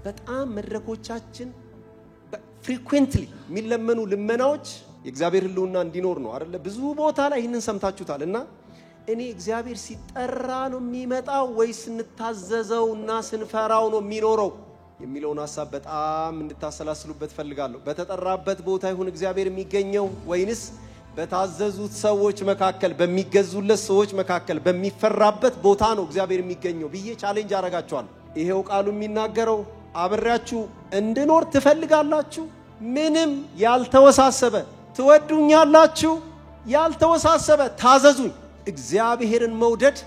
በጣም መድረኮቻችን ፍሪኩዌንትሊ የሚለመኑ ልመናዎች የእግዚአብሔር ህልውና እንዲኖር ነው አይደለ ብዙ ቦታ ላይ ይሄንን ሰምታችሁታልና እኔ እግዚአብሔር ሲጠራ ነው የሚመጣው ወይስ እንታዘዘውና ስንፈራው ነው የሚኖረው የሚለውን ሐሳብ በጣም እንድታሰላስሉበት ፈልጋለሁ በተጠራበት ቦታ ይሁን እግዚአብሔር የሚገኘው ወይንስ በታዘዙት ሰዎች መካከል በሚገዙለት ሰዎች መካከል በሚፈራበት ቦታ ነው እግዚአብሔር የሚገኘው ብዬ ቻሌንጅ አረጋቸዋለሁ ይሄው ቃሉ የሚናገረው አብራችሁ እንድኖር ትፈልጋላችሁ ምንም ያልተወሳሰበ ትወዱኛላችሁ ያልተወሳሰበ ታዘዙኝ እግዚአብሔርን መውደድ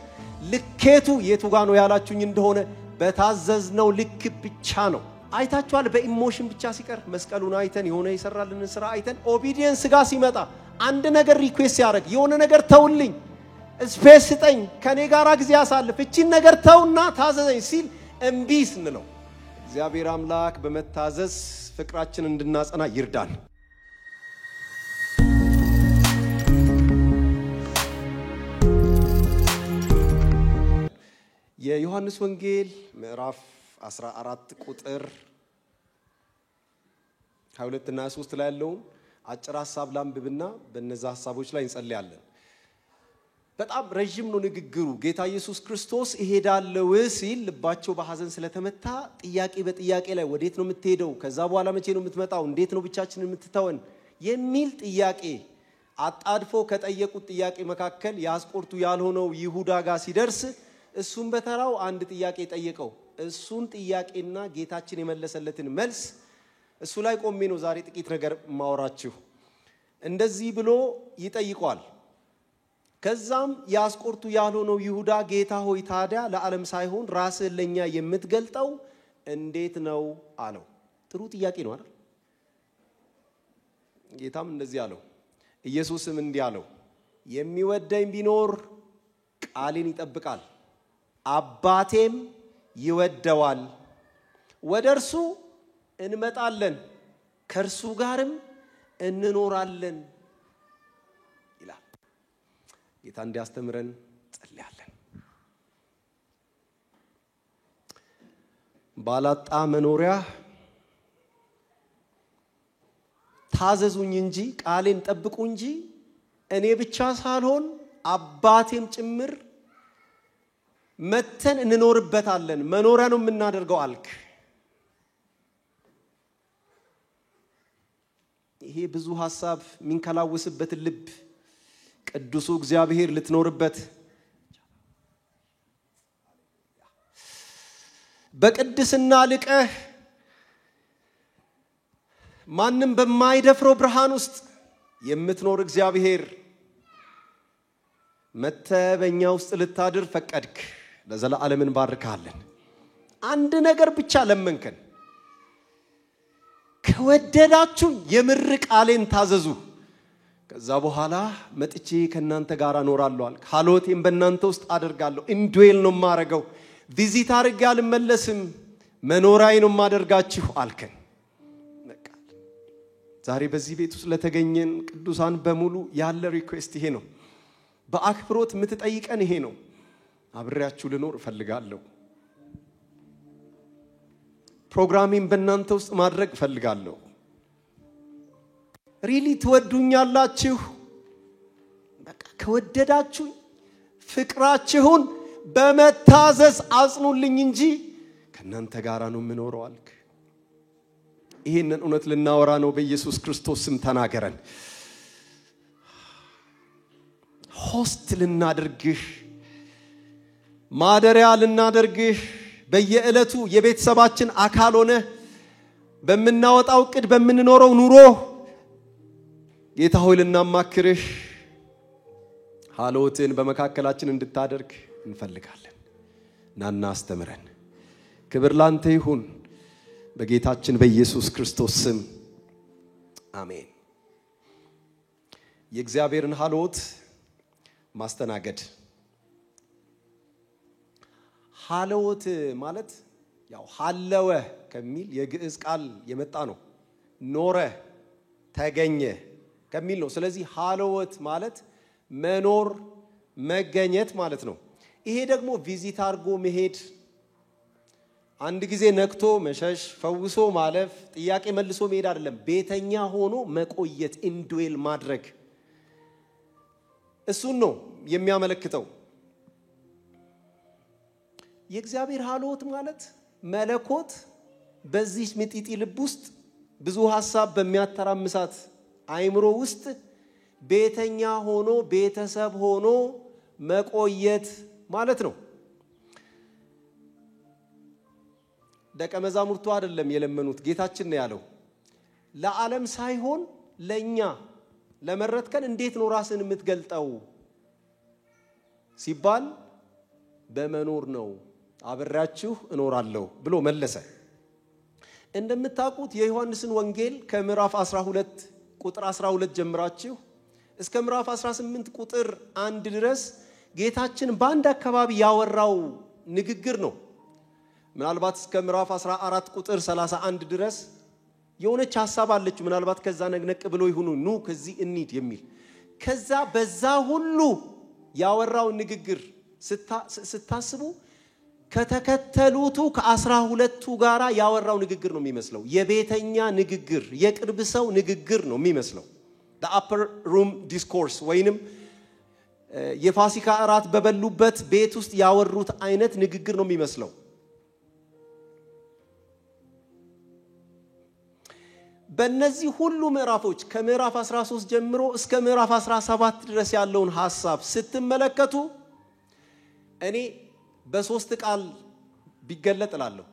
ልኬቱ የቱ ጋር ነው ያላችሁኝ እንደሆነ በታዘዝነው ልክ ብቻ ነው አይታችኋል በኢሞሽን ብቻ ሲቀር መስቀሉን አይተን የሆነ ይሰራልን ስራ አይተን ኦቢዲየንስ ጋር ሲመጣ አንድ ነገር ሪኩዌስት ያደርግ የሆነ ነገር ተውልኝ ስፔስ ስጠኝ ከኔ ጋር ጊዜ ያሳልፍ እቺን ነገር ተውና ታዘዘኝ ሲል እምቢስ እንለው እግዚአብሔር አምላክ በመታዘዝ ፍቅራችን እንድናጸና ይርዳን የዮሐንስ ወንጌል ምዕራፍ 14 ቁጥር 22 እና 23 ላይ ያለው አጭር ሐሳብ ላንብብና በእነዛ ሐሳቦች ላይ እንጸልያለን በጣም ረጅም ነው ንግግሩ ጌታ ኢየሱስ ክርስቶስ ይሄዳለው ሲል ልባቸው በሐዘን ስለተመታ ጥያቄ በጥያቄ ላይ ወዴት ነው የምትሄደው ከዛ በኋላ መቼ ነው የምትመጣው እንዴት ነው ብቻችንን የምትተወን የሚል ጥያቄ አጣድፎ ከጠየቁት ጥያቄ መካከል ያስቆርቱ ያልሆነው ይሁዳ ጋር ሲደርስ እሱን በተራው አንድ ጥያቄ ጠየቀው እሱን ጥያቄና ጌታችን የመለሰለትን መልስ እሱ ላይ ቆሜ ነው ዛሬ ጥቂት ነገር ማወራችሁ እንደዚህ ብሎ ይጠይቋል ከዛም ያስቆርቱ ያልሆነው ይሁዳ ጌታ ሆይ ታዲያ ለዓለም ሳይሆን ራስህ ለኛ የምትገልጠው እንዴት ነው አለው ጥሩ ጥያቄ ነው አይደል ጌታም እንደዚህ አለው ኢየሱስም እንዲህ አለው የሚወደኝ ቢኖር ቃሌን ይጠብቃል አባቴም ይወደዋል ወደርሱ እንመጣለን ከርሱ ጋርም እንኖራለን ይላል ጌታ እንዲያስተምረን ጸልያለን ባላጣ መኖሪያ ታዘዙኝ እንጂ ቃሌን ጠብቁ እንጂ እኔ ብቻ ሳልሆን አባቴም ጭምር መተን እንኖርበታለን መኖሪያ ነው የምናደርገው አልክ ይሄ ብዙ ሐሳብ ሚንከላውስበት ልብ ቅዱሱ እግዚአብሔር ልትኖርበት በቅድስና ልቀህ ማንንም በማይደፍረው ብርሃን ውስጥ የምትኖር እግዚአብሔር መተበኛ ውስጥ ልታድር ፈቀድክ ለዘላለምን ባርካለን አንድ ነገር ብቻ ለመንከን ከወደዳችሁ የምር ቃሌን ታዘዙ ከዛ በኋላ መጥቼ ከናንተ ጋር እኖራለሁ አልክ ሐሎቴን በእናንተ ውስጥ አደርጋለሁ ኢንዱዌል ነው ማረጋው ቪዚት አድርጌ አልመለስም መኖራዬ ነው ማደርጋችሁ አልከን ዛሬ በዚህ ቤት ውስጥ ለተገኘን ቅዱሳን በሙሉ ያለ ሪኩዌስት ይሄ ነው በአክብሮት ምትጠይቀን ይሄ ነው አብሬያችሁ ልኖር ፈልጋለሁ ፕሮግራሚንግ በእናንተ ውስጥ ማድረግ ፈልጋለሁ ሪሊ ትወዱኛላችሁ በቃ ከወደዳችሁ ፍቅራችሁን በመታዘዝ አጽኑልኝ እንጂ ከናንተ ጋር ነው ምኖረው አልክ ይሄንን እውነት ልናወራ ነው በኢየሱስ ክርስቶስ ስም ተናገረን ሆስት ልናደርግህ ማደሪያ ልናደርግህ በየዕለቱ የቤተሰባችን አካል ሆነ በመናወጣው ቅድ በመንኖረው ኑሮ ጌታ ሆይ ልናማክርህ ሐሎትን በመካከላችን እንድታደርግ እንፈልጋለን ናና አስተምረን ክብር ላንተ ይሁን በጌታችን በኢየሱስ ክርስቶስ ስም አሜን የእግዚአብሔርን ሐሎት ማስተናገድ ሐሎት ማለት ያው ሐለወ ከሚል የግዕዝ ቃል የመጣ ነው ኖረ ተገኘ ከሚል ነው ስለዚህ ሐሎት ማለት መኖር መገኘት ማለት ነው ይሄ ደግሞ ቪዚት አርጎ መሄድ አንድ ጊዜ ነክቶ መሸሽ ፈውሶ ማለፍ ጥያቄ መልሶ መሄድ አይደለም ቤተኛ ሆኖ መቆየት ኢንዱዌል ማድረግ እሱን ነው የሚያመለክተው የእግዚአብሔር ሐልዎት ማለት መለኮት በዚህ ምጥጢ ልብ ውስጥ ብዙ ሐሳብ በሚያተራምሳት አይምሮ ውስጥ ቤተኛ ሆኖ ቤተሰብ ሆኖ መቆየት ማለት ነው ደቀ መዛሙርቱ አይደለም የለመኑት ጌታችን ነው ያለው ለዓለም ሳይሆን ለኛ ለመረጥከን እንዴት ነው ራስን የምትገልጠው ሲባል በመኖር ነው አብራችሁ እኖራለሁ ብሎ መለሰ እንደምታውቁት የዮሐንስን ወንጌል ከምዕራፍ 12 ቁጥር 12 ጀምራችሁ እስከ ምዕራፍ 18 ቁጥር 1 ድረስ ጌታችን ባንድ አካባቢ ያወራው ንግግር ነው ምናልባት እስከ ምዕራፍ 14 ቁጥር 31 ድረስ የሆነች ሐሳብ አለች ምናልባት ከዛ ነግነቅ ብሎ ይሁኑ ኑ ከዚህ እንሂድ የሚል ከዛ በዛ ሁሉ ያወራው ንግግር ስታስቡ ከተከተሉቱ ከ12ቱ ጋራ ያወራው ንግግር ነው የሚመስለው የቤተኛ ንግግር የቅርብ ሰው ንግግር ነው የሚመስለው the upper room discourse ወይንም የፋሲካ እራት በበሉበት ቤት ውስጥ ያወሩት አይነት ንግግር ነው የሚመስለው በእነዚህ ሁሉ ምዕራፎች ከምዕራፍ 13 ጀምሮ እስከ ምዕራፍ 17 ድረስ ያለውን ሐሳብ ስትመለከቱ እኔ በሶስት ቃል ቢገለጥ እላለሁ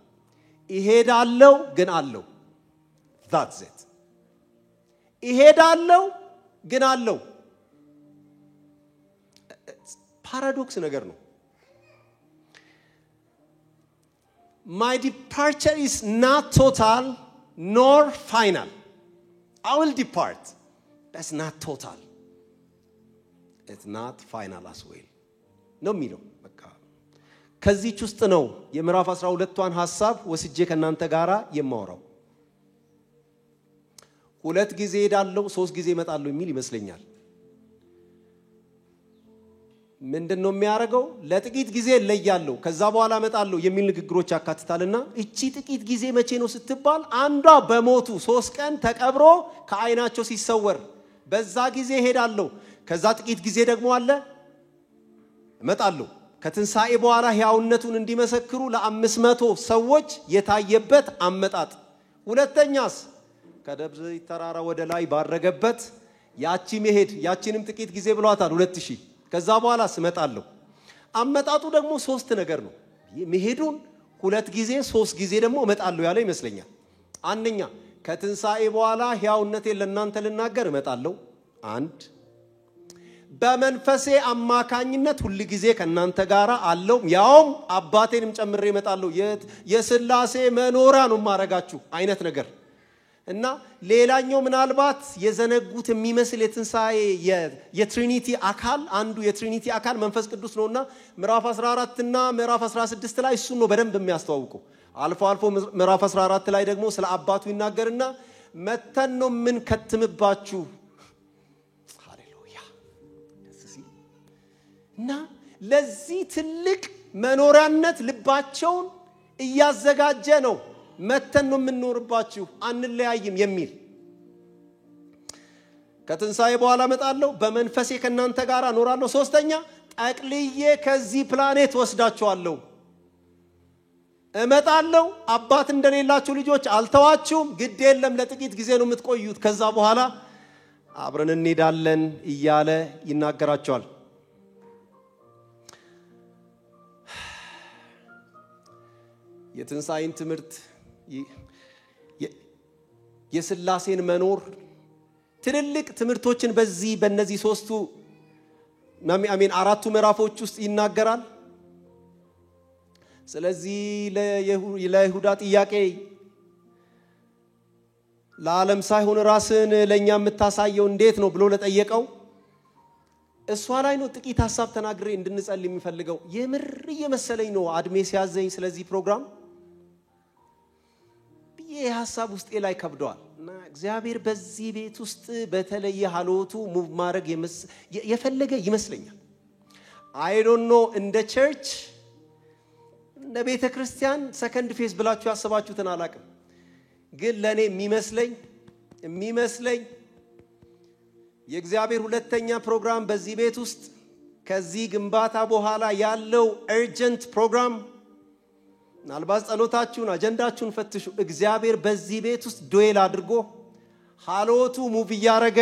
ይሄዳለው ግን አለው that's it ይሄዳለው ግን አለው ፓራዶክስ ነገር ነው my departure is not total nor final I will depart that's not total it's not final as well ነው የሚለው በቃ ከዚህች ውስጥ ነው የምዕራፍ 12ቷን ሐሳብ ወስጄ ከናንተ ጋራ የማወራው ሁለት ጊዜ ሄዳለው ሶስት ጊዜ እመጣለሁ የሚል ይመስለኛል ምንድነው የሚያረጋው ለጥቂት ጊዜ ለያለው ከዛ በኋላ እመጣለሁ የሚል ንግግሮች ያካትታልና እቺ ጥቂት ጊዜ መቼ ነው ስትባል አንዷ በሞቱ 3 ቀን ተቀብሮ ከአይናቸው ሲሰወር በዛ ጊዜ ሄዳለው ከዛ ጥቂት ጊዜ ደግሞ አለ እመጣለሁ ከትንሳኤ በኋላ ሕያውነቱን እንዲመሰክሩ ለ500 ሰዎች የታየበት አመጣጥ ሁለተኛስ ከደብረ ተራራ ወደ ላይ ባረገበት ያቺ መሄድ ያቺንም ጥቂት ጊዜ ብሏታል 2000 ከዛ በኋላ ስመጣለሁ አመጣጡ ደግሞ ሶስት ነገር ነው መሄዱን ሁለት ጊዜ ሶስት ጊዜ ደግሞ እመጣለሁ ያለ ይመስለኛል አንደኛ ከትንሳኤ በኋላ ሕያውነቴን ለእናንተ ልናገር እመጣለሁ አንድ በመንፈሴ አማካኝነት ሁሉ ጊዜ ከናንተ ጋራ አለው ያውም አባቴንም ጨምሬ እመጣለሁ የሥላሴ መኖሪያ ነው ማረጋችሁ አይነት ነገር እና ሌላኛው ምናልባት የዘነጉት የሚመስል የትንሳኤ የትሪኒቲ አካል አንዱ የትሪኒቲ አካል መንፈስ ቅዱስ ነውና ምዕራፍ 14 እና ምዕራፍ 16 ላይ እሱ ነው በደንብ የሚያስተዋውቀው አልፎ ምዕራፍ 14 ላይ ደግሞ ስለ አባቱ ይናገርና መተን ነው ምን ከተምባችሁ ሃሌሉያ እና ለዚህ ትልቅ መኖሪያነት ልባቸውን እያዘጋጀ ነው መተን ነው የምንኖርባችሁ አንለያይም የሚል ከትንሳኤ በኋላ እመጣለሁ በመንፈሴ ከናንተ ጋር እኖራለሁ ሶስተኛ ጠቅልዬ ከዚህ ፕላኔት ወስዳችኋለሁ እመጣለሁ አባት እንደሌላችሁ ልጆች አልተዋችሁም ግድ የለም ለጥቂት ጊዜ ነው የምትቆዩት ከዛ በኋላ አብረን እንሄዳለን እያለ ይናገራቸዋል የትንሳኤን ትምህርት የሥላሴን መኖር ትልልቅ ትምህርቶችን በዚህ በእነዚህ ሶስቱ አራቱ ምዕራፎች ውስጥ ይናገራል ስለዚህ ለይሁዳ ጥያቄ ለዓለም ሳይሆን ራስን ለኛ የምታሳየው እንዴት ነው ብሎ ለጠየቀው እሷ ላይ ነው ጥቂት ሐሳብ ተናግሬ እንድንጸልይ የሚፈልገው የምር እየመሰለኝ ነው አድሜ ሲያዘኝ ስለዚህ ፕሮግራም ሐሳብ ውስጥ ላይ ከብዷል እና እግዚአብሔር በዚህ ቤት ውስጥ በተለየ ሐልዎቱ ሙቭ ማድረግ የፈለገ ይመስለኛል I don't know in the church እንደ ቤተ ክርስቲያን ሰከንድ ፌዝ ብላችሁ ያሰባችሁትን አላቅም ግን ለኔ የሚመስለኝ የእግዚአብሔር ሁለተኛ ፕሮግራም በዚህ ቤት ውስጥ ከዚህ ግንባታ በኋላ ያለው urgent ፕሮግራም ምናልባት ጸሎታችሁን አጀንዳችሁን ፈትሹ እግዚአብሔር በዚህ ቤት ውስጥ ዶኤል አድርጎ ሃሎቱ ሙቭ ያረገ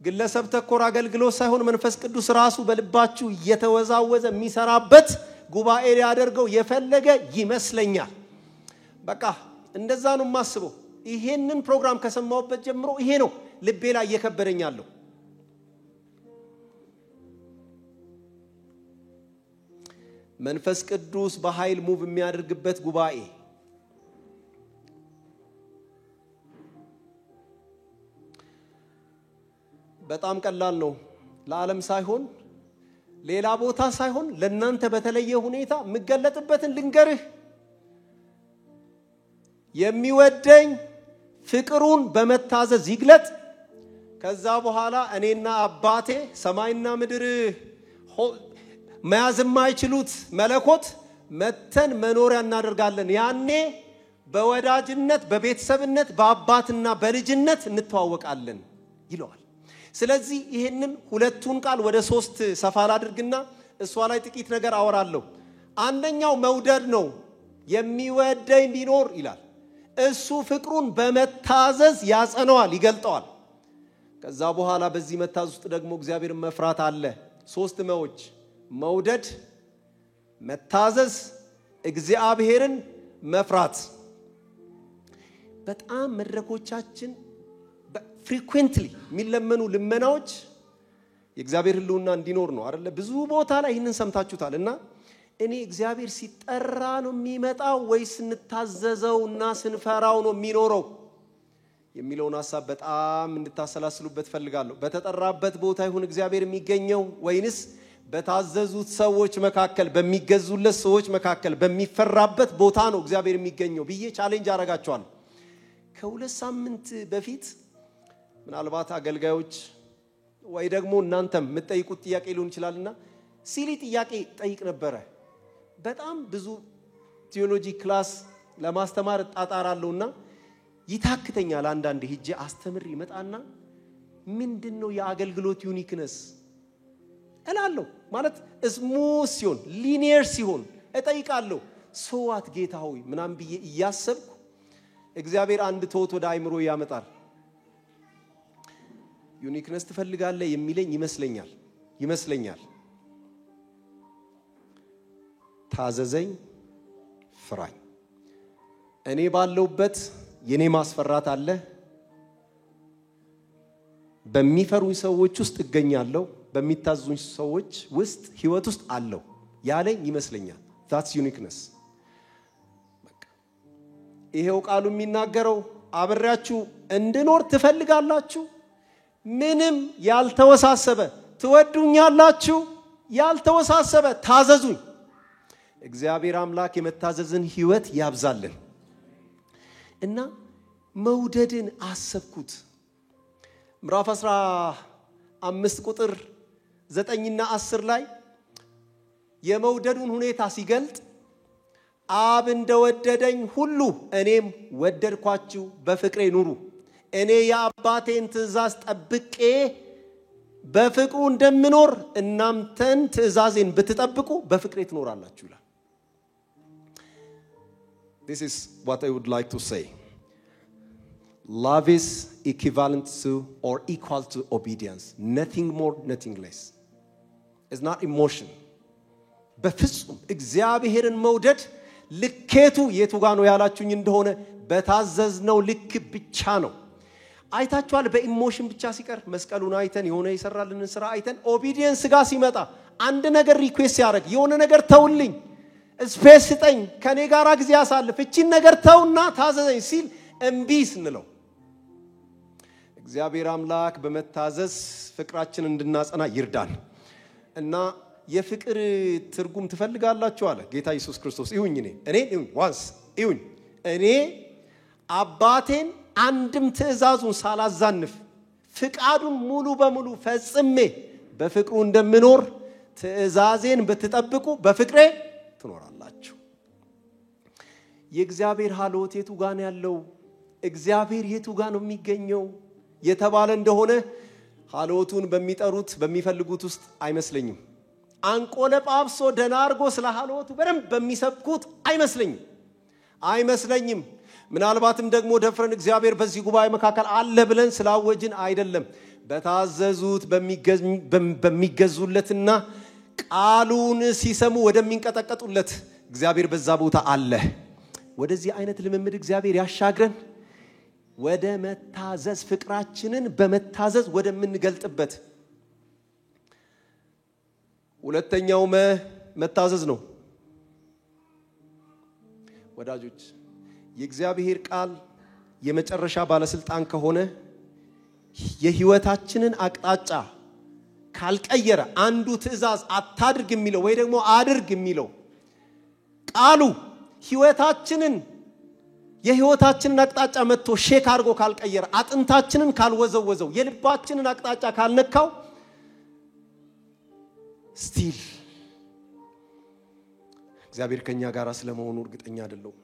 ግለሰብ ተኮር አገልግሎት ሳይሆን መንፈስ ቅዱስ ራሱ በልባችሁ እየተወዛወዘ የሚሰራበት ጉባኤ ያደርገው የፈለገ ይመስለኛል በቃ እንደዛ ነው ማስበው ይሄንን ፕሮግራም ከሰማውበት ጀምሮ ይሄ ነው ልቤ ላይ እየከበደኛለሁ መንፈስ ቅዱስ በኃይል ሙቭ የሚያደርግበት ጉባኤ በጣም ቀላል ነው ለዓለም ሳይሆን ሌላ ቦታ ሳይሆን ለእናንተ በተለየ ሁኔታ መገለጥበትን ልንገርህ የሚወደኝ ፍቅሩን በመታዘዝ ይግለጥ ከዛ በኋላ እኔና አባቴ ሰማይና ምድር መያዝ የማይችሉት መለኮት መተን መኖሪያ እናደርጋለን ያኔ በወዳጅነት በቤተሰብነት በአባትና በልጅነት እንተዋወቃለን ይለዋል ስለዚህ ይሄንን ሁለቱን ቃል ወደ ሶስት ሰፋል አድርግና እሷ ላይ ጥቂት ነገር አወራለሁ አንደኛው መውደድ ነው የሚወደኝ ቢኖር ይላል እሱ ፍቅሩን በመታዘዝ ያጸነዋል ይገልጠዋል ከዛ በኋላ በዚህ መታዘዝ ውስጥ ደግሞ እግዚአብሔርን መፍራት አለ ሶስት መዎች መውደድ መታዘዝ እግዚአብሔርን መፍራት በጣም መድረኮቻችን frequently የሚለመኑ ልመናዎች የእግዚአብሔር ህልውና እንዲኖር ነው አይደለ ብዙ ቦታ ላይ ይሄንን ሰምታችሁታልና እኔ እግዚአብሔር ሲጠራ ነው የሚመጣው ወይስ እንታዘዘውና ስንፈራው ነው የሚኖረው የሚለውን ሐሳብ በጣም እንድታሰላስሉበት ፈልጋለሁ በተጠራበት ቦታ ይሁን እግዚአብሔር የሚገኘው ወይንስ በታዘዙት ሰዎች መካከል በሚገዙለት ሰዎች መካከል በሚፈራበት ቦታ ነው እግዚአብሔር የሚገኘው ብዬ ቻሌንጅ አረጋቸዋለሁ ከሁለት ሳምንት በፊት ምናልባት አገልጋዮች ወይ ደግሞ እናንተም የምትጠይቁት ጥያቄ ሊሆን ይችላልና ሲሊ ጥያቄ ጠይቅ ነበር በጣም ብዙ ቲዮሎጂ ክላስ ለማስተማር ጣጣራለውና ይታክተኛል አንዳንድ ሄጄ አስተምር ይመጣና ምንድነው የአገልግሎት ዩኒክነስ እላለሁ ማለት ስሙዝ ሲሆን ሊኒየር ሲሆን እጠይቃለሁ ሶዋት ጌታ ሆይ ምናም ብዬ እያሰብኩ እግዚአብሔር አንድ ተውት ወደ አይምሮ ያመጣል ዩኒክነስ ትፈልጋለህ የሚለኝ ይመስለኛል ታዘዘኝ ፍራኝ እኔ ባለውበት የኔ ማስፈራት አለ በሚፈሩኝ ሰዎች ውስጥ እገኛለሁ በሚታዙኝ ሰዎች ውስጥ ህይወት ውስጥ አለው ያለኝ ይመስለኛል that's uniqueness በቃ ይሄው ቃሉ የሚናገረው አብራችሁ እንድኖር ትፈልጋላችሁ ምንም ያልተወሳሰበ ትወዱኛላችሁ ያልተወሳሰበ ታዘዙኝ እግዚአብሔር አምላክ የመታዘዝን ህይወት ያብዛልን እና መውደድን አሰብኩት ምዕራፍ 15 ቁጥር 9 እና 10 ላይ የመውደዱን ሁኔታ ሲገልጥ አብ እንደወደደኝ ሁሉ እኔም ወደድኳችሁ በፍቅሬ ኑሩ እኔ የአባቴን ትእዛዝ ጠብቄ በፍቅሩ እንደምኖር እናንተን ትእዛዜን ብትጠብቁ በፍቅሬ ትኖራላችሁ ይላል This is what I would like to say Love is equivalent to or equal to obedience nothing more nothing less It's not emotion በፍጹም እግዚአብሔርን መውደድ ልኬቱ የቱ ጋር ነው ያላችሁኝ እንደሆነ በታዘዝነው ልክ ብቻ ነው አይታችኋል በኢሞሽን ብቻ ሲቀር መስቀሉን አይተን የሆነ ይሰራልን ስራ አይተን ኦቢዲየንስ ጋር ሲመጣ አንድ ነገር ሪኩዌስት ያደርግ የሆነ ነገር ተውልኝ ስፔስ ስጠኝ ከኔ ጋራ ጊዜ ያሳልፍ እቺን ነገር ተውና ታዘዘኝ ሲል እምቢስ እንለው እግዚአብሔር አምላክ በመታዘዝ ፍቅራችን እንድናጸና ይርዳል እና የፍቅር ትርጉም ትፈልጋላችሁ አለ ጌታ ኢየሱስ ክርስቶስ ይሁን እኔ ዋንስ ይሁን እኔ አባቴን አንድም ትእዛዙን ሳላዛንፍ ፍቃዱን ሙሉ በሙሉ ፈጽሜ በፍቅሩ እንደምኖር ትእዛዜን ብትጠብቁ በፍቅሬ ትኖራላችሁ የእግዚአብሔር ሀሎት የቱ ጋር ነው ያለው እግዚአብሔር የቱ ጋር ነው የሚገኘው የተባለ እንደሆነ ሀሎቱን በሚጠሩት በሚፈልጉት ውስጥ አይመስለኝም አንቆለጳብሶ ደናርጎ ስለ ሀሎቱ በደንብ በሚሰብኩት አይመስለኝም ምናልባትም ደግሞ ደፍረን እግዚአብሔር በዚህ ጉባኤ መካከል አለ ብለን ስላወጅን አይደለም በታዘዙት በሚገዙለትና ቃሉን ሲሰሙ ወደሚንቀጠቀጡለት እግዚአብሔር በዛ ቦታ አለ ወደዚህ አይነት ልምምድ እግዚአብሔር ያሻግረን ወደ መታዘዝ ፍቅራችንን በመታዘዝ ወደምንገልጥበት ሁለተኛው መታዘዝ ነው ወዳጆች የእግዚአብሔር ቃል የመጨረሻ ባለስልጣን ከሆነ የህይወታችንን አቅጣጫ ካልቀየረ አንዱ ትእዛዝ አታድርግ የሚለው ወይ ደግሞ አድርግ የሚለው ቃሉ ህይወታችንን የህይወታችንን አቅጣጫ መጥቶ ሼክ አድርጎ ካልቀየረ አጥንታችንን ካልወዘወዘው የልባችንን አቅጣጫ ካልነካው ስቲል እግዚአብሔር ከኛ ጋር ስለመሆኑ እርግጠኛ አይደለም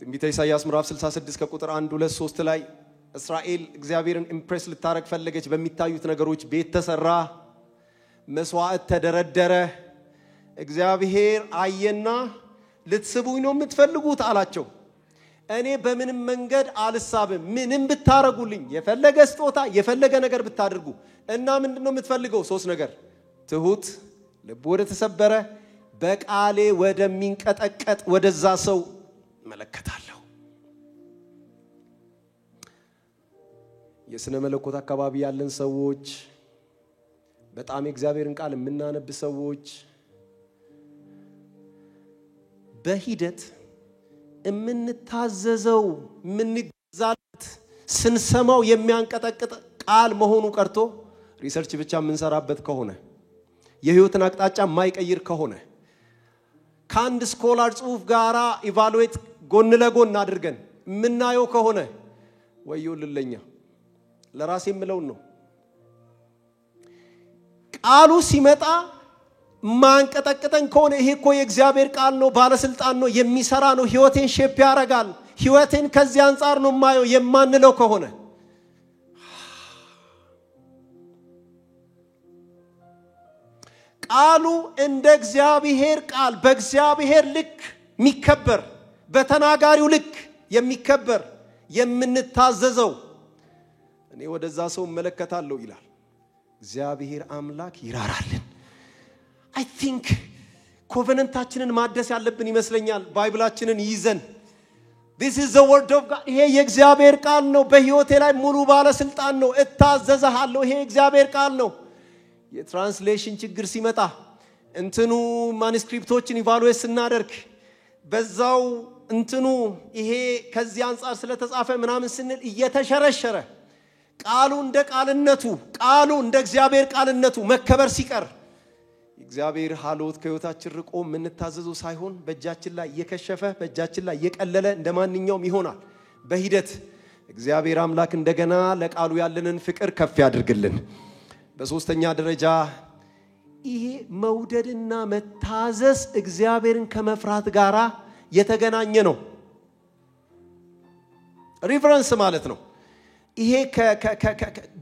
ትንቢተ ኢሳይያስ ምዕራፍ 66 ከቁጥር 1 2 3 ላይ እስራኤል እግዚአብሔርን ኢምፕሬስ ልታረግ ፈለገች በሚታዩት ነገሮች ቤት ተሰራ መስዋዕት ተደረደረ እግዚአብሔር አየና ልትስቡኝ ነው የምትፈልጉት አላቸው እኔ በምንም መንገድ አልሳብም ምንም ብታረጉልኝ የፈለገ ስጦታ የፈለገ ነገር ብታደርጉ እና ምንድነው የምትፈልገው ሶስት ነገር ትሁት ልብ ወደ ተሰበረ በቃሌ ወደሚንቀጠቀጥ ወደዛ ሰው መለከታለሁ የስነ መለኮት አካባቢ ያለን ሰዎች በጣም የእግዚአብሔርን ቃል የምናነብ ሰዎች በሂደት የምንታዘዘው የምንገዛለት ስንሰማው የሚያንቀጠቅጥ ቃል መሆኑ ቀርቶ ሪሰርች ብቻ የምንሰራበት ከሆነ የህይወትን አቅጣጫ ማይቀይር ከሆነ ካንድ ስኮላር ጽሁፍ ጋራ ኢቫሉዌት ጎን ለጎን አድርገን ምናየው ከሆነ ወዮልልኛ ለራሴ የምለው ነው ቃሉ ሲመጣ ማንቀጠቅጠን ከሆነ ይሄ እኮ የእግዚአብሔር ቃል ነው ባለስልጣን ነው የሚሰራ ነው ህይወቴን ሼፕ ያረጋል ህይወቴን ከዚህ አንፃር ነው ማየው የማንለው ከሆነ ቃሉ እንደ እግዚአብሔር ቃል በእግዚአብሔር ልክ የሚከበር በተናጋሪው ልክ የሚከበር የምንታዘዘው እኔ ወደዛ ሰው መለከታለሁ ይላል እግዚአብሔር አምላክ ይራራልን I think ኮቨነንታችንን ማደስ ያለብን ይመስለኛል ባይብላችንን ይዘን This is the word of God ይሄ የእግዚአብሔር ቃል ነው በህይወቴ ላይ ሙሉ ባለስልጣን ነው እታዘዛለሁ ይሄ የእግዚአብሔር ቃል ነው የትራንስሌሽን ችግር ሲመጣ እንትኑ ማኑስክሪፕቶችን ኢቫሉዌት ስናደርግ በዛው እንትኑ ይሄ ከዚህ አንፃር ስለተጻፈ ምናምን ስንል እየተሸረሸረ ቃሉ እንደ ቃልነቱ ቃሉ እንደ እግዚአብሔር ቃልነቱ መከበር ሲቀር እግዚአብሔር ሀሎት ከህይወታችን ርቆ ምንታዘዘው ሳይሆን በእጃችን ላይ የከሸፈ በእጃችን ላይ የቀለለ እንደማንኛውም ይሆናል በሂደት እግዚአብሔር አምላክ እንደገና ለቃሉ ያለንን ፍቅር ከፍ ያድርግልን በሶስተኛ ደረጃ ይሄ መውደድና መታዘዝ እግዚአብሔርን ከመፍራት ጋራ የተገናኘ ነው ሪፈረንስ ማለት ነው ይሄ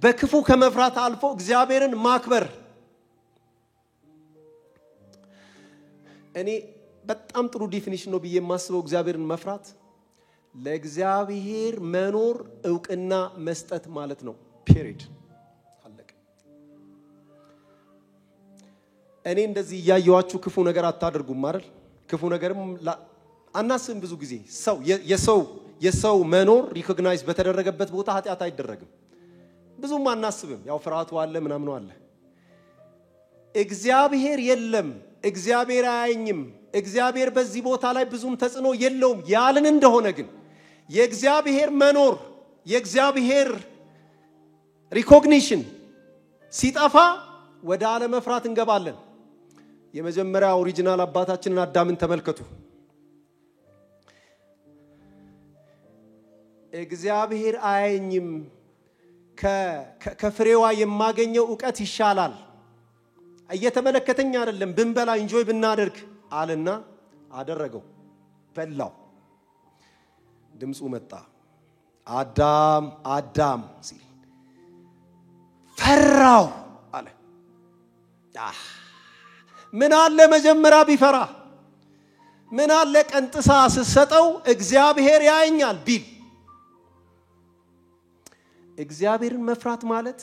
በክፉ ከመፍራት አልፎ እግዚአብሔርን ማክበር እኔ በጣም ጥሩ ዲፊኒሽን ነው ብዬ ማስበው እግዚአብሔርን መፍራት ለእግዚአብሔር መኖር ዕውቅና መስጠት ማለት ነው ፒሪድ አለቀ እኔ እንደዚህ ያያያችሁ ክፉ ነገር አታደርጉም አይደል ክፉ ነገርም አናስብም ብዙ ጊዜ የሰው መኖር ሪኮግናይዝ በተደረገበት ቦታ ኃጢአት አይደረግም ብዙም አናስብም ያው ፍርሃቱ አለ ምናምን ነው አለ እግዚአብሔር የለም እግዚአብሔር አይኝም እግዚአብሔር በዚህ ቦታ ላይ ብዙም ተጽኖ የለውም ያልን እንደሆነ ግን የእግዚአብሔር መኖር የእግዚአብሔር ሪኮግኒሽን ሲጠፋ ወደ ዓለም መፍራት እንገባለን የመጀመሪያው ኦሪጂናል አባታችንን አዳምን ተመልከቱ እግዚአብሔር አይኝም ከፍሬዋ የማገኘው ዕውቀት ይሻላል እየተመለከተኝ አይደለም ብንበላ ኢንጆይ ብናደርግ አለና አደረገው በላው ድምፁ መጣ አዳም አዳም ሲል ፈራው አለ ምን አለ መጀመሪያ ቢፈራ ምን አለ ቀንጥሳ ስሰጠው እግዚአብሔር ያየኛል ቢል እግዚአብሔርን መፍራት ማለት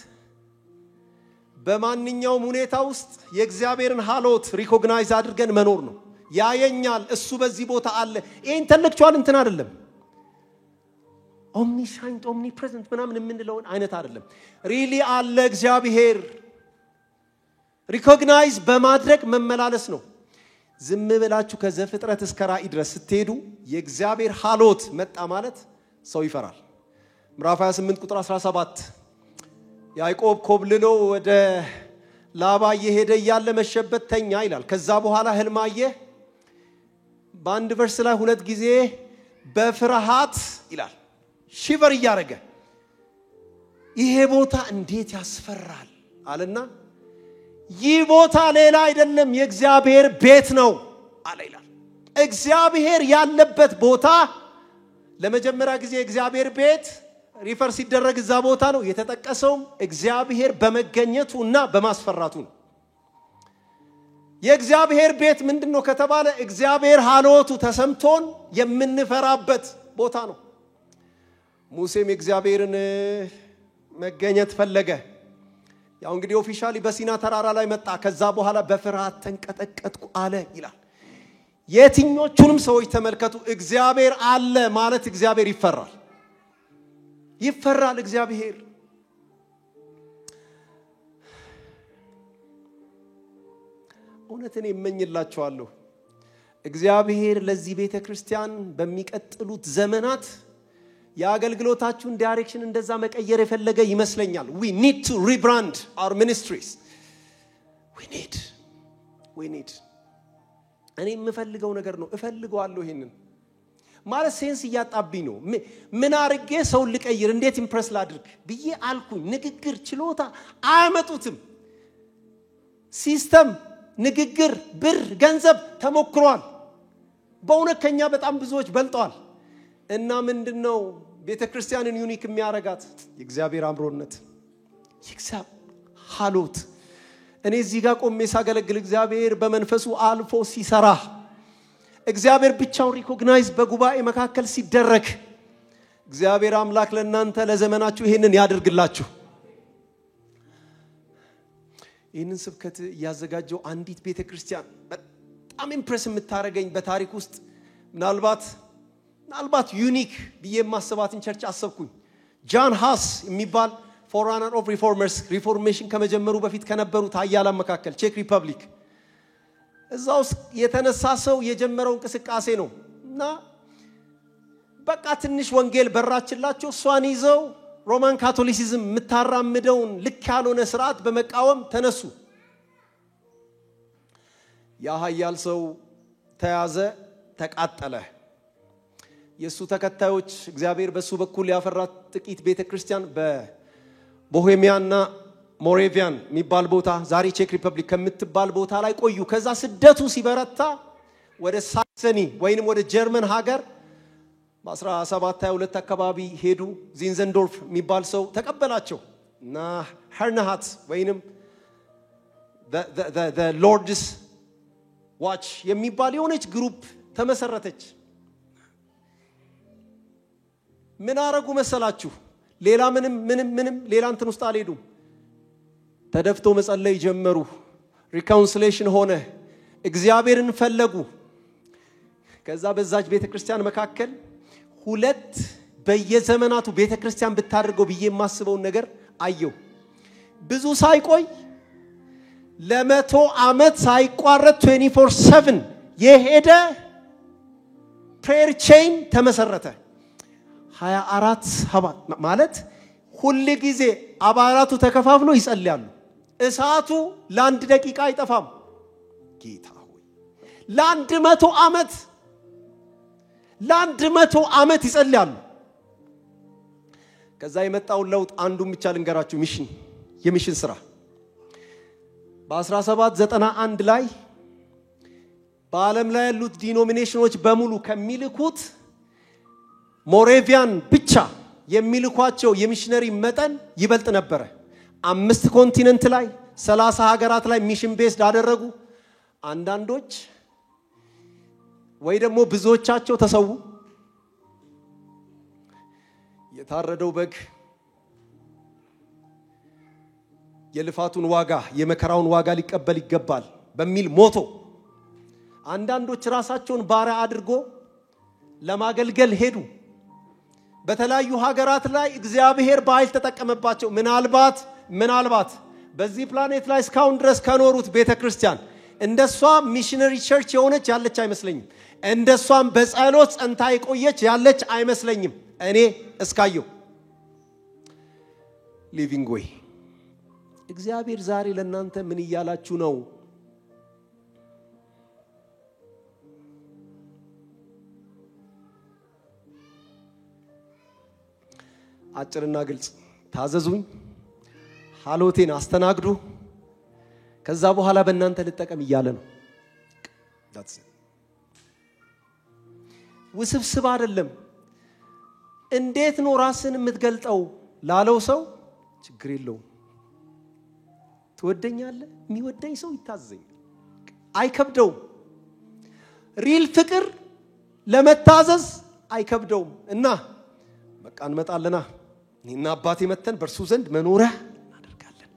በማንኛውም ሁኔታ ውስጥ የእግዚአብሔርን ሃሎት ሪኮግናይዝ አድርገን መኖር ነው ያየኛል እሱ በዚህ ቦታ አለ ይሄ ኢንተሌክቹዋል እንትን አይደለም ኦምኒሳይንት ኦምኒፕሬዘንት ምናምን የምንለው አይነት አይደለም ሪሊ አለ እግዚአብሔር ሪኮግናይዝ በማድረግ መመላለስ ነው ዝም ብላችሁ ከዘፍጥረት እስከ ራእይ ድረስ ስትሄዱ የእግዚአብሔር ሃሎት መጣ ማለት ሰው ይፈራል ምዕራፍ 28 ቁጥር 17 ያዕቆብ ኮብልሎ ወደ ላባ እየሄደ ያለ መሸበት ተኛ ይላል ከዛ በኋላ ህልማየ በአንድ ቨርስ ላይ ሁለት ጊዜ በፍርሃት ይላል ሽቨር ያረገ ይሄ ቦታ እንዴት ያስፈራል አለና ይህ ቦታ ሌላ አይደለም የእግዚአብሔር ቤት ነው አለ ይላል እግዚአብሔር ያለበት ቦታ ለመጀመሪያ ጊዜ እግዚአብሔር ቤት ሪፈር ሲደረግ እዛ ቦታ ነው የተጠቀሰው እግዚአብሔር በመገኘቱና በማስፈራቱ ነው የእግዚአብሔር ቤት ምንድነው ከተባለ እግዚአብሔር ሃሎቱ ተሰምቶን የምንፈራበት ቦታ ነው ሙሴም እግዚአብሔርን መገኘት ፈለገ ያው እንግዲህ ኦፊሻሊ በሲና ተራራ ላይ መጣ ከዛ በኋላ በፍርሃት ተንቀጠቀጥኩ አለ ይላል የትኞቹንም ሰዎች ተመልከቱ እግዚአብሔር አለ ማለት እግዚአብሔር ይፈራል እግዚአብሔር እውነትን እመኝላችኋለሁ እግዚአብሔር ለዚህ ቤተክርስቲያን በሚቀጥሉት ዘመናት የአገልግሎታችሁን ዳይሬክሽን እንደዛ መቀየር የፈለገ ይመስለኛል we need to rebrand our ministries we need እኔ የምፈልገው ነገር ነው እፈልገዋለሁ ይሄንን ማለት ሴንስ ያጣብኝ ነው ምን አርጌ ሰው ልቀይር እንዴት ኢምፕረስ ላድርግ ብዬ አልኩኝ ንግግር ችሎታ አያመጡትም ሲስተም ንግግር ብር ገንዘብ ተሞክሯል በእውነተኛ በጣም ብዙዎች በልጠዋል እና ምንድነው ቤተክርስቲያንን ዩኒክ የሚያረጋት የእግዚአብሔር አምሮነት የእግዚአብሔር ሃሎት እኔ እዚህ ጋር ቆሜ ሳገለግል እግዚአብሔር በመንፈሱ አልፎ ሲሰራ እግዚአብሔር ብቻውን ሪኮግናይዝ በጉባኤ መካከል ሲደረግ እግዚአብሔር አምላክ ለእናንተ ለዘመናችሁ ይሄንን ያድርግላችሁ ይሄንን ስብከት ያዘጋጀው አንዲት ቤተክርስቲያን በጣም ኢምፕሬስ የምታረገኝ በታሪክ ውስጥ ምናልባት ዩኒክ በየማሰባትን ቸርች አሰብኩኝ ጃን ሃስ የሚባል ፎርራነር ኦፍ ሪፎርመርስ ሪፎርሜሽን ከመጀመሩ በፊት ከነበሩት ኃያላን መካከል ቼክ ሪፐብሊክ እዛው የተነሳሰው የጀመረው እንቅስቃሴ ነው እና በቃ ትንሽ ወንጌል በራችላቸው ሷን ይዘው ሮማን ካቶሊሲዝም ምታራምደውን ልክ ያልሆነ ስርዓት በመቃወም ተነሱ ያ ኃያል ሰው ተያዘ ተቃጠለ የሱ ተከታዮች እግዚአብሔር በሱ በኩል ያፈራት ጥቂት ቤተክርስቲያን በቦሄሚያና ሞራቪያን የሚባል ቦታ ዛሬ ቼክ ሪፐብሊክ ከምትባል ቦታ ላይ ቆዩ ከዛ ስደቱ ሲበረታ ወደ ሳክሰኒ ወይንም ወደ ጀርመን ሀገር በ1722 አካባቢ ሄዱ ዚንዘንዶርፍ የሚባል ሰው ተቀበላቸው እና ሄርነሃት ወይንም the Lord's Watch የሚባል የሆነች ግሩፕ ተመሰረተች ምን አረጉ መሰላችሁ ሌላ ምንም ሌላ እንትን ውስጥ አልሄዱም ተደፍቶ መጸለይ ጀመሩ ሪካውንሲሌሽን ሆነ እግዚአብሔርን ፈለጉ ከዛ በዛች ቤተክርስቲያን መካከል ሁለት በየዘመናቱ ቤተክርስቲያን ብታደርገው ብዬ ማስበው ነገር አየው ብዙ ሳይቆይ ለመቶ አመት ሳይቋረጥ 24/7 የሄደ ፕሬየር ቼን ተመሰረተ 24/7 ማለት ሁሉ ጊዜ አባላቱ ተከፋፍለው ይጸልያሉ እሳቱ ለአንድ ደቂቃ አይጠፋም ጌታ ሆይ ለ100 አመት ይጸልያሉ ከዛ የመጣው ለውጥ አንዱን ብቻ ልንገራችሁ የሚሽን ስራ በ1791 ላይ በዓለም ላይ ያሉት ዲኖሚኔሽኖች በሙሉ ከሚልኩት ሞሬቪያን ብቻ የሚልኳቸው የሚሽነሪ መጠን ይበልጥ ነበር 5 ኮንቲኔንት ላይ 30 ሀገራት ላይ ሚሽን ቤዝድ አደረጉ አንዳንዶች ወይ ደግሞ ብዙዎቻቸው ተሰው የታረደው በግ የልፋቱን ዋጋ የመከራውን ዋጋ ሊቀበል ይገባል በሚል ሞቶ አንዳንዶች ራሳቸውን ባሪያ አድርጎ ለማገልገል ሄዱ በተለያዩ ሀገራት ላይ እግዚአብሔር በኃይል ተጠቀመባቸው ምናልባት በዚህ ፕላኔት ላይ እስካሁን ድረስ ከኖሩት ቤተክርስቲያን እንደሷ ሚሽነሪ ቸርች የሆነች ያለች አይመስለኝም እንደሷም በጸሎት ጸንታ የቆየች ያለች አይመስለኝም እኔ እስካየው ሊቪንግ ዌይ እግዚአብሔር ዛሬ ለእናንተ ምን ይያላችሁ ነው አጭርና ግልጽ ታዘዙኝ ሃሎቴን አስተናግዱ ከዛ በኋላ በእናንተ ልጠቀም ይያለ ነው that's it ውስብስብ አይደለም እንዴት ነው ራስን የምትገልጠው ላለው ሰው ችግር የለውም ትወደኛለህ የሚወደኝ ሰው ይታዘኝ አይከብደው ሪል ፍቅር ለመታዘዝ አይከብደውም እና በቃ እንመጣለና እኔና አባቴ መተን በርሱ ዘንድ መኖሪያ እናደርጋለን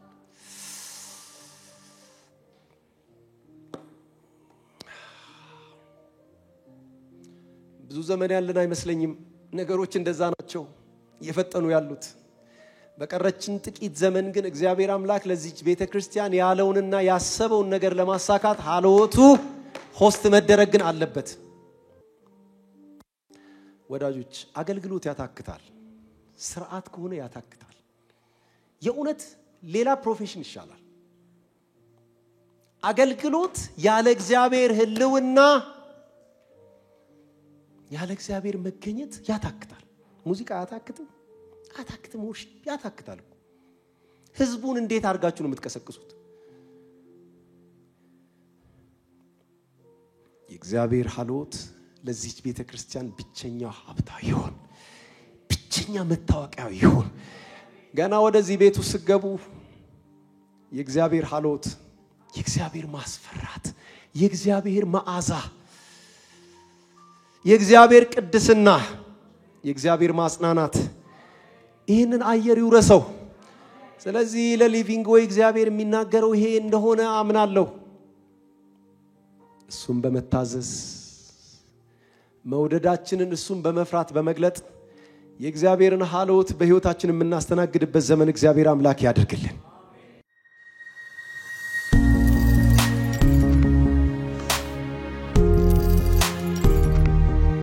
ብዙ ዘመን ያለን አይመስለኝም ነገሮች እንደዛ ናቸው እየፈጠኑ ያሉት በቀረችን ጥቂት ዘመን ግን እግዚአብሔር አምላክ ለዚህ ቤተክርስቲያን ያለውንና ያሰበውን ነገር ለማሳካት ሃሎቱ ሆስት መደረግን አለበት ወዳጆች አገልግሎት ያታክታል ስርዓት ከሆነ ያታክታል የኡነት ሌላ ፕሮፌሽን ይሻላል አገልግሎት ያለ እግዚአብሔር ህልውና ያለ እግዚአብሔር መገኘት ያታክታል ሙዚቃ ያታክትም ወርሺ ያታክታል ህዝቡን እንዴት አርጋችሁ ነው የምትቀሰቅሱት የእግዚአብሔር ሃሎት ለዚህ ቤተክርስቲያን ብቸኛው ሀብታ ይሁን ብቸኛ መታወቂያው ይሁን ገና ወደዚህ ቤቱ ሲገቡ የእግዚአብሔር ሃሎት የእግዚአብሔር ማስፈራት የእግዚአብሔር መዓዛ የእግዚአብሔር ቅድስና የእግዚአብሔር ማጽናናት ይሄንን አየር ይውረሰው ስለዚህ ለሊቪንግ ዌይ እግዚአብሔር የሚናገረው ይሄ እንደሆነ አምናለሁ እሱም በመታዘዝ መውደዳችንን እሱም በመፍራት በመግለጥ የእግዚአብሔርን ሃሎት በህይወታችን የምናስተናግድበት ዘመን እግዚአብሔር አምላክ ያድርግልን